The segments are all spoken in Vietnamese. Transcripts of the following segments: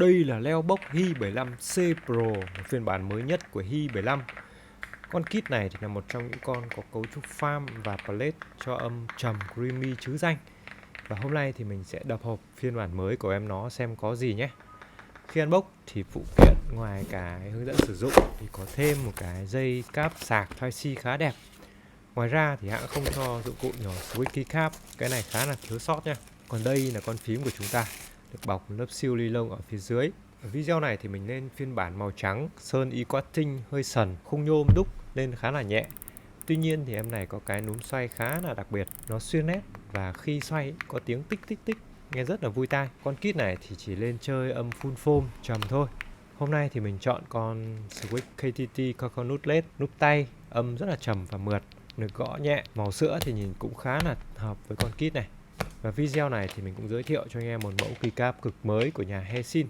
Đây là leo bốc Hi75C Pro, một phiên bản mới nhất của Hi75. Con kit này thì là một trong những con có cấu trúc farm và plate cho âm trầm creamy trứ danh. Và hôm nay thì mình sẽ đập hộp phiên bản mới của em nó xem có gì nhé. Khi unbox thì phụ kiện ngoài cái hướng dẫn sử dụng thì có thêm một cái dây cáp sạc Type-C khá đẹp. Ngoài ra thì hãng không cho dụng cụ nhỏ switch keycap, cái này khá là thiếu sót nha. Còn đây là con phím của chúng ta, được bọc một lớp siêu ly lông ở phía dưới. Ở video này thì mình lên phiên bản màu trắng, sơn y quá tinh, hơi sần, khung nhôm đúc nên khá là nhẹ. Tuy nhiên thì em này có cái núm xoay khá là đặc biệt, nó xuyên nét và khi xoay có tiếng tích tích tích, nghe rất là vui tai. Con kit này thì chỉ lên chơi âm full foam trầm thôi. Hôm nay thì mình chọn con Switch KTT Coconut LED, nút tay, âm rất là trầm và mượt, được gõ nhẹ, màu sữa thì nhìn cũng khá là hợp với con kit này. Và video này thì mình cũng giới thiệu cho anh em một mẫu keycap cực mới của nhà Hesin.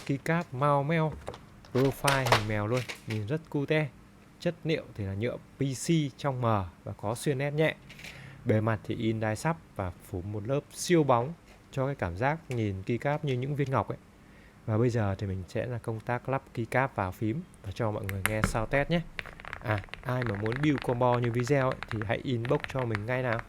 Keycap Mao Meo, profile hình mèo luôn, nhìn rất cute. Chất liệu thì là nhựa PC trong mờ và có xuyên nét nhẹ. Bề mặt thì in đai sắp và phủ một lớp siêu bóng cho cái cảm giác nhìn keycap như những viên ngọc ấy. Và bây giờ thì mình sẽ là công tác lắp keycap vào phím và cho mọi người nghe sound test nhé. Ai mà muốn build combo như video ấy, thì hãy inbox cho mình ngay nào.